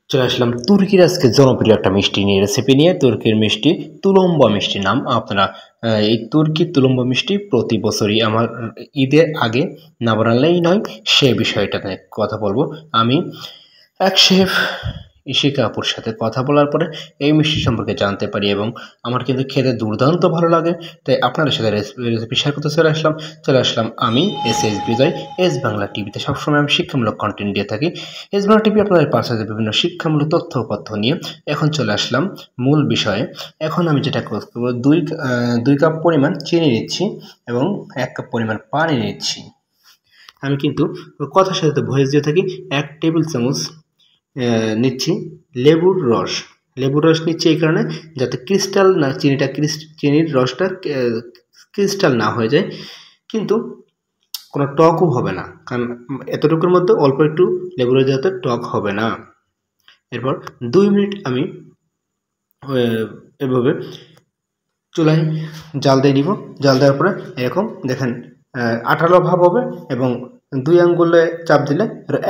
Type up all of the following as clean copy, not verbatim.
চলে আসলাম তুর্কির আজকে জনপ্রিয় একটা মিষ্টি নিয়ে রেসিপি নিয়ে। তুর্কির মিষ্টি তুলম্বা মিষ্টি নাম। আপনারা এই তুর্কি তুলম্বা মিষ্টি প্রতি বছরই আমার ঈদের আগে না বানালেই নয়, সে বিষয়টা নিয়ে কথা বলবো আমি। এক শেফ ইশিকা আপুর সাথে কথা বলার পরে এই মিষ্টি সম্পর্কে জানতে পারি এবং আমার কিন্তু খেতে দুর্দান্ত ভালো লাগে। তাই আপনাদের সাথে রেসিপি শেয়ার করতে চলে আসলাম আমি এস বিজয়। এস বাংলা টিভিতে সবসময় আমি শিক্ষামূলক কন্টেন্ট দিয়ে থাকি। এস বাংলা টিভি আপনাদের পাশে বিভিন্ন শিক্ষামূলক তথ্য নিয়ে। এখন চলে আসলাম মূল বিষয়ে। এখন আমি যেটা করবো, দুই কাপ পরিমাণ চিনি নিচ্ছি এবং 1 কাপ পরিমাণ পানি নিচ্ছি। আমি কিন্তু কথার সাথে ভয়েস দিয়ে থাকি। 1 টেবিল চামচ নিচ্ছি লেবুর রস নিচ্ছি এই কারণে যাতে ক্রিস্টাল না, চিনির রসটা ক্রিস্টাল না হয়ে যায়, কিন্তু কোনো টকও হবে না, কারণ এতটুকুর মধ্যে অল্প একটু লেবুর রস যাতে টক হবে না। এরপর 2 মিনিট আমি এভাবে চুলায় জাল দিয়ে নিব। জাল দেওয়ার পরে এরকম দেখেন আঠালো ভাব হবে এবং 2 আঙ্গুলে চাপ দিলে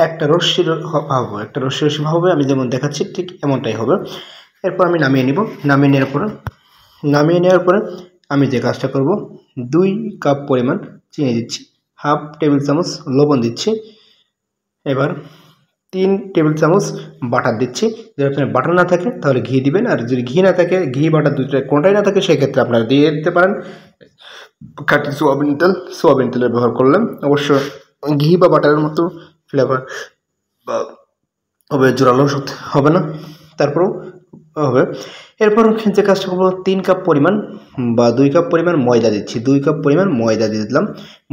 একটা রশ্মির ভাব হবে, একটা রশ্মি ভাব হবে। আমি যেমন দেখাচ্ছি ঠিক এমনটাই হবে। এরপর আমি নামিয়ে নিব। নামিয়ে নেওয়ার পরে আমি যে কাজটা করব, 2 কাপ পরিমাণ চিনি দিচ্ছি, 1/2 টেবিল চামচ লবণ দিচ্ছি, এবার 3 টেবিল চামচ বাটার দিচ্ছি। যদি আপনার বাটার না থাকে তাহলে ঘি দিবেন, আর যদি ঘি না থাকে, ঘি বাটার দুইটা কোনটাই না থাকে, সেক্ষেত্রে আপনারা দিয়ে দিতে পারেন খাঁটি সোয়াবিন তেলের ব্যবহার করলেন। অবশ্য ঘি বা বাটারের মতো ফ্লেভার বা হবে জোরালো হবে না, তারপরেও হবে। এরপর যে কাজটা করবো, 3 কাপ পরিমাণ বা 2 কাপ পরিমাণ ময়দা দিচ্ছি। 2 কাপ পরিমাণ ময়দা দিয়ে দিলাম।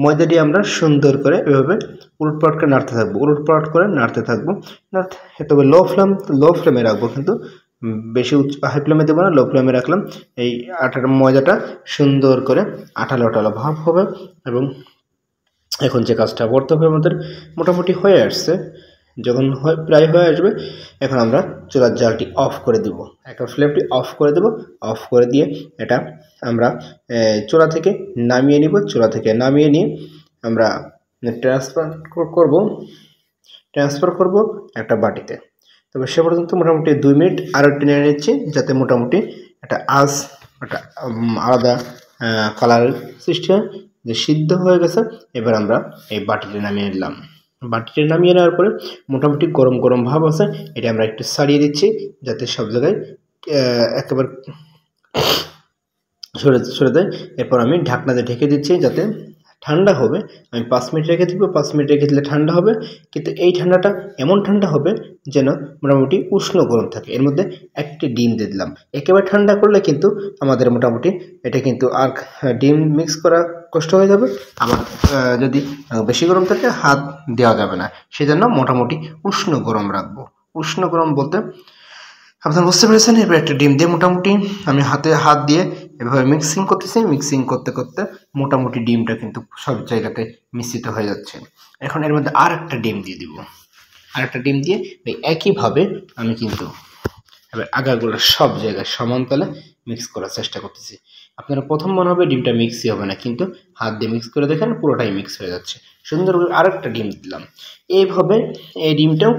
ময়দা দিয়ে আমরা সুন্দর করে এভাবে উলটপালট করে নাড়তে থাকবো। তবে লো ফ্লেমে রাখবো, কিন্তু বেশি হাই ফ্লেমে দেবো না, লো ফ্লেমে রাখলাম। এই ময়দাটা সুন্দর করে আঠালো ভাব হবে। এবং এখন যে কাজটা করতে হবে আমাদের, মোটামুটি হয়ে আসছে, যখন প্রায় হয়ে আসবে, এখন আমরা চুলার জালটি অফ করে দেব, একটা ফ্লেমটি অফ করে দেব। অফ করে দিয়ে এটা আমরা চুলা থেকে নামিয়ে নিয়ে আমরা ট্রান্সফার করব একটা বাটিতে। তবে সে পর্যন্ত মোটামুটি 2 মিনিট আরও টেনে নিচ্ছি, যাতে মোটামুটি একটা আলাদা কালারের সৃষ্টি হয়, যে সিদ্ধ হয়ে গেছে। এবার আমরা এই বাটিতে নামিয়ে নিলাম। বাটিতে নামিয়ে নেওয়ার পরে মোটামুটি গরম ভাব আছে, এটা আমরা একটু ছাড়িয়ে দিচ্ছি, যাতে সব জায়গায় একেবারে সরে দেয়। এরপর আমি ঢাকনা দিয়ে ঢেকে দিচ্ছি, যাতে ঠান্ডা হবে। আমি 5 মিনিট রেখে দিব। 5 মিনিট রেখে দিলে ঠান্ডা হবে, কিন্তু এই ঠান্ডাটা এমন ঠান্ডা হবে যেন মোটামুটি উষ্ণ গরম থাকে। এর মধ্যে একটি ডিম দিয়ে দিলাম। একেবারে ঠান্ডা করলে কিন্তু আমাদের মোটামুটি এটা কিন্তু আর ডিম মিক্স করা কষ্ট হয়ে যাবে। আবার যদি বেশি গরম থাকে হাত দেওয়া যাবে না, সেজন্য মোটামুটি উষ্ণ গরম রাখবো। উষ্ণ গরম বলতে আপনারা বুঝতে পেরেছেন। এবার একটা ডিম দিয়ে মোটামুটি আমি হাত দিয়ে এভাবে মিক্সিং করতে মোটামুটি ডিমটা কিন্তু সব জায়গাতে মিশ্রিত হয়ে যাচ্ছে। এখন এর মধ্যে আর একটা ডিম দিয়ে দিব। একইভাবে আমি কিন্তু এবার আগাগুলো সব জায়গায় সমান তালে মিক্স করার চেষ্টা করতেছি। আপনারা প্রথম মনে হবে ডিমটা মিক্সই হবে না, কিন্তু হাত দিয়ে মিক্স করে দেখেন পুরোটাই মিক্স হয়ে যাচ্ছে। সুন্দর করে আরেকটা ডিম দিলাম। এইভাবে এই ডিমটাও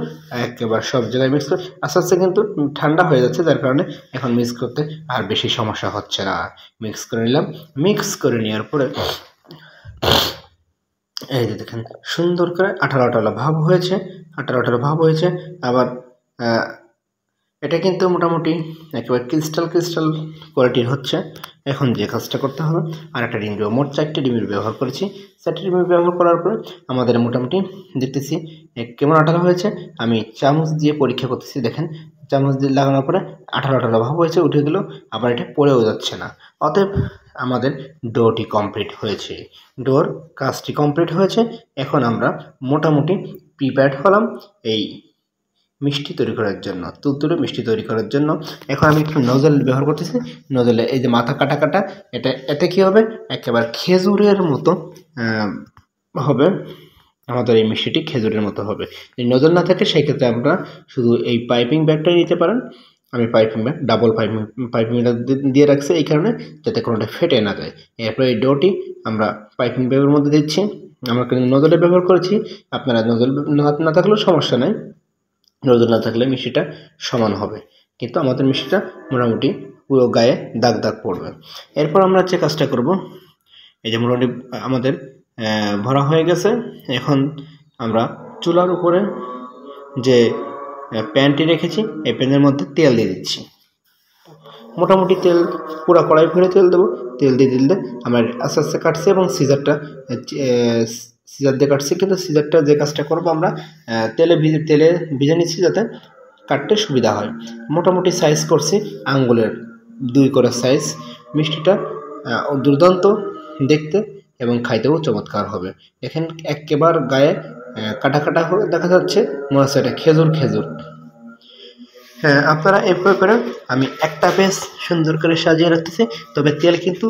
একেবারে সব জায়গায় মিক্স করে আস্তে কিন্তু ঠান্ডা হয়ে যাচ্ছে, যার কারণে এখন মিক্স করতে আর বেশি সমস্যা হচ্ছে না। মিক্স করে নিলাম। মিক্স করে নেওয়ার পরে এই যে দেখেন সুন্দর করে আঠালো ভাব হয়েছে। আবার এটা কিন্তু মোটামুটি একেবারে ক্রিস্টাল কোয়ালিটির হচ্ছে। এখন যে কাজটা করতে হবে, আর একটা ডিম দেবো। মোট 4টে ডিমের ব্যবহার করেছি। 4টে ডিমের ব্যবহার করার পরে আমাদের মোটামুটি দেখতেছি কেমন আঠালো হয়েছে। আমি চামচ দিয়ে পরীক্ষা করতেছি। দেখেন চামচ দিয়ে লাগানোর পরে আঠালো ভাব হয়েছে, উঠে গেল, আবার এটা পড়েও যাচ্ছে না। অতএব আমাদের ডোটি কমপ্লিট হয়েছে। কাজটি কমপ্লিট হয়েছে। এখন আমরা মোটামুটি প্রিপেয়ার্ড হলাম এই মিষ্টি তৈরি করার জন্য, তুলতুলে মিষ্টি তৈরি করার জন্য। এখন আমি একটু নজল ব্যবহার করতেছি। নজলে এই যে মাথা কাটা এতে কি হবে, একেবারে খেজুরের মতো হবে। আমাদের এই মিষ্টিটি খেজুরের মতো হবে। যদি নজল না থাকে, সেই ক্ষেত্রে আমরা শুধু এই পাইপিং ব্যাগটাই নিতে পারেন। আমি ডাবল পাইপিং ব্যাগ দিয়ে রাখছি, এই কারণে যাতে কোনোটা ফেটে না যায়। এরপরে এই ডোটি আমরা পাইপিং ব্যাগের মধ্যে দিচ্ছি। আমরা কিন্তু নজলে ব্যবহার করেছি, আপনারা নজল না থাকলেও সমস্যা নাই। রোদ না থাকলে মিষ্টিটা সমান হবে, কিন্তু আমাদের মিষ্টিটা মোটামুটি পুরো গায়ে দাগ দাগ পড়বে। এরপর আমরা যে কাজটা করব, এই যে মোটামুটি আমাদের ভরা হয়ে গেছে। এখন আমরা চুলার উপরে যে প্যানটি রেখেছি এই প্যানের মধ্যে তেল দিয়ে দিচ্ছি। মোটামুটি তেল পুরো কড়াই ভরে তেল দেবো। তেল দিয়ে দিলে আমরা আস্তে আস্তে কাটছি এবং সিজার দিয়ে কাটছি, কিন্তু সিজারটা যে কাজটা করবো আমরা তেলে ভিজে নিচ্ছি যাতে কাটতে সুবিধা হয়। মোটামুটি সাইজ করছি আঙ্গুলের 2 করে সাইজ। মিষ্টিটা দুর্দান্ত দেখতে এবং খাইতেও চমৎকার হবে। এখানে একেবারে গায়ে কাটা কাটা হয়ে দেখা যাচ্ছে, মনে হচ্ছে এটা খেজুর খেজুর। হ্যাঁ, আপনারা এভাবে করে আমি একটা বেশ সুন্দর করে সাজিয়ে রাখতেছি। তবে তেল কিন্তু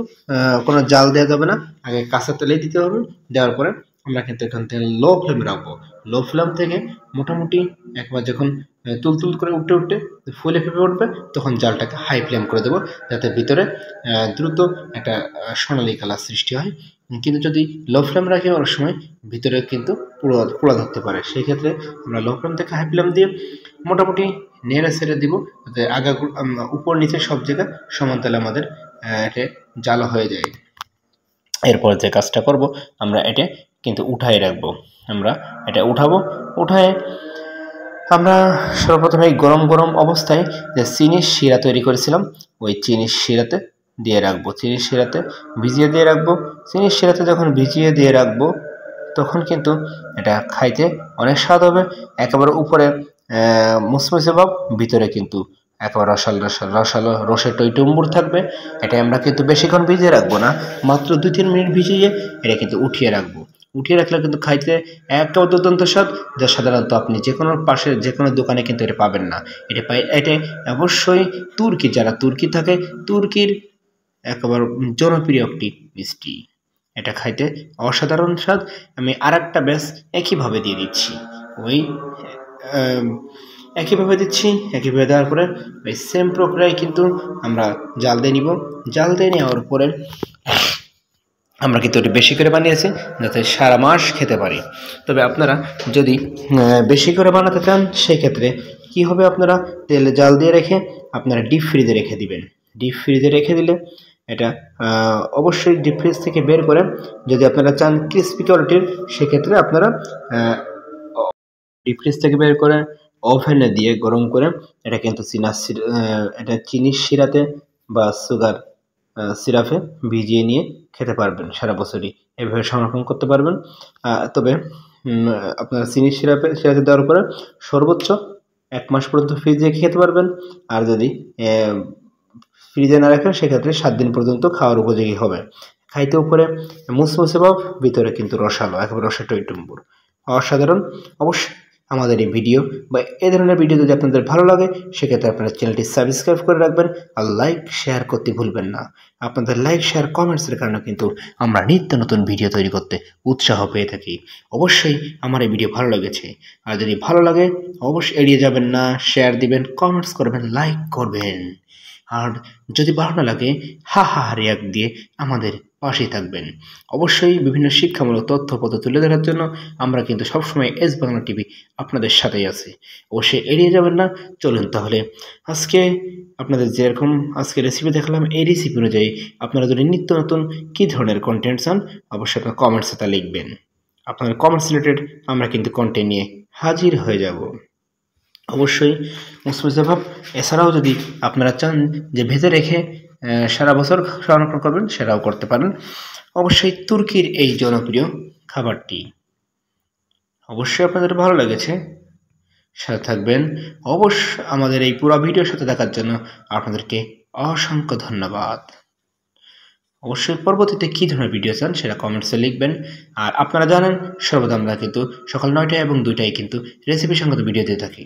কোনো জাল দেওয়া যাবে না, আগে কাঁচা তেলেই দিতে হবে। দেওয়ার পরে আমরা কিন্তু এখান থেকে লো ফ্লেমে রাখবো। লো ফ্লেম থেকে মোটামুটি একবার যখন তুলতুল করে উঠে ফুলে ফেপে উঠবে, তখন জালটাকে হাই ফ্লেম করে দেবো, যাতে ভিতরে দ্রুত একটা সোনালি কালার সৃষ্টি হয়। কিন্তু যদি লো ফ্লেম রাখি অনেক সময় ভিতরে কিন্তু পোড়া ধরতে পারে। সেই ক্ষেত্রে আমরা লো ফ্লেম থেকে হাই ফ্লেম দিয়ে মোটামুটি নেড়ে ছেড়ে দিব, যাতে উপর নিচে সব জায়গায় সমান তালে আমাদের এটা জ্বালা হয়ে যায়। এরপর যে কাজটা করব, আমরা এটা কিন্তু উঠাই রাখবো। আমরা এটা উঠায় আমরা সর্বপ্রথমে এই গরম গরম অবস্থায় যে চিনির শিরা তৈরি করেছিলাম ওই চিনির শিরাতে দিয়ে রাখবো। চিনির শিরাতে ভিজিয়ে দিয়ে রাখবো। চিনির শিরাতে যখন ভিজিয়ে দিয়ে রাখবো তখন কিন্তু এটা খাইতে অনেক স্বাদ হবে। একেবারে উপরে মুসমুসে ভাব, ভিতরে কিন্তু একেবারে রসালো রসে টইটুম্বুর থাকবে। এটা আমরা কিন্তু বেশিক্ষণ ভিজিয়ে রাখবো না, মাত্র 2-3 মিনিট ভিজিয়ে এটা কিন্তু উঠিয়ে রাখবো। উঠিয়ে রাখলে কিন্তু খাইতে একেবারে দুর্দান্ত স্বাদ, যা সাধারণত আপনি যে কোনো পাশে যে কোনো দোকানে কিন্তু এটা পাবেন না। এটা অবশ্যই যারা তুর্কি থাকে, তুর্কির একেবারে জনপ্রিয় একটি মিষ্টি। এটা খাইতে অসাধারণ স্বাদ। আমি আরেকটা ব্যাচ একইভাবে দিয়ে দিচ্ছি। একইভাবে দেওয়ার পরে ওই সেম প্রক্রিয়ায় কিন্তু আমরা জাল দিয়ে নিব। জাল দিয়ে নেওয়ার পরে আমরা কিন্তু একটু বেশি করে বানিয়েছি যাতে সারা মাস খেতে পারি। তবে আপনারা যদি বেশি করে বানাতে চান সেক্ষেত্রে কি হবে, আপনারা তেলে জাল দিয়ে রেখে আপনারা ডিপ ফ্রিজে রেখে দিবেন। ডিপ ফ্রিজে রেখে দিলে এটা অবশ্যই ডিপ ফ্রিজ থেকে বের করে, যদি আপনারা চান ক্রিস্পি কোয়ালিটির সেক্ষেত্রে আপনারা ডিপ ফ্রিজ থেকে বের করে ওভেনে দিয়ে গরম করে এটা কিন্তু এটা চিনির শিরাতে বা সুগার সিরাপে ভিজিয়ে নিয়ে খেতে পারবেন। সারা বছরই এভাবে সংরক্ষণ করতে পারবেন। তবে আপনার চিনির শিরাতে দেওয়ার পরে সর্বোচ্চ 1 মাস পর্যন্ত ফ্রিজে রেখে খেতে পারবেন। আর যদি ফ্রিজে না রাখেন সেক্ষেত্রে 7 দিন পর্যন্ত খাওয়ার উপযোগী হবে। খাইতে উপরে মুসমুসে ভাব, ভিতরে কিন্তু রসালো, একেবারে রসে টইটুম্বুর, অসাধারণ। অবশ্যই আমাদের এই ভিডিও বা এই ধরনের ভিডিও যদি আপনাদের ভালো লাগে সেক্ষেত্রে আপনারা চ্যানেলটি সাবস্ক্রাইব করে রাখবেন আর লাইক শেয়ার করতে ভুলবেন না। আপনাদের লাইক শেয়ার কমেন্টসের কারণে কিন্তু আমরা নিত্য নতুন ভিডিও তৈরি করতে উৎসাহ পেয়ে থাকি। অবশ্যই আমার এই ভিডিও ভালো লেগেছে, আর যদি ভালো লাগে অবশ্যই এড়িয়ে যাবেন না, শেয়ার দিবেন, কমেন্টস করবেন, লাইক করবেন। আর যদি ভালো না লাগে রিয়াক্ট দিয়ে আমাদের পাশেই থাকবেন। অবশ্যই বিভিন্ন শিক্ষামূলক তথ্যপত্র তুলে ধরার জন্য আমরা কিন্তু সবসময় এস বাংলা টিভি আপনাদের সাথেই আছে। অবশ্যই এড়িয়ে যাবেন না। চলুন তাহলে আজকে আপনাদের যেরকম আজকে রেসিপি দেখলাম এই রেসিপি অনুযায়ী আপনারা যদি নিত্য নতুন কী ধরনের কন্টেন্ট চান অবশ্যই আপনার কমেন্টসে তা লিখবেন। আপনাদের কমেন্টস রিলেটেড আমরা কিন্তু কন্টেন্ট নিয়ে হাজির হয়ে যাব। অবশ্যই মুসমুসে ভাব। এছাড়াও যদি আপনারা চান যে ভেজে রেখে সারা বছর সংরক্ষণ করবেন সেটাও করতে পারেন। অবশ্যই তুর্কির এই জনপ্রিয় খাবারটি অবশ্যই আপনাদের ভালো লেগেছে, সাথে থাকবেন। অবশ্যই আমাদের এই পুরো ভিডিওর সাথে দেখার জন্য আপনাদেরকে অসংখ্য ধন্যবাদ। অবশ্যই পরবর্তীতে কী ধরনের ভিডিও চান সেটা কমেন্টসে লিখবেন। আর আপনারা জানেন সর্বদা আমরা কিন্তু সকাল 9টায় এবং 2টায় কিন্তু রেসিপি সংক্রান্ত ভিডিও দিয়ে থাকি।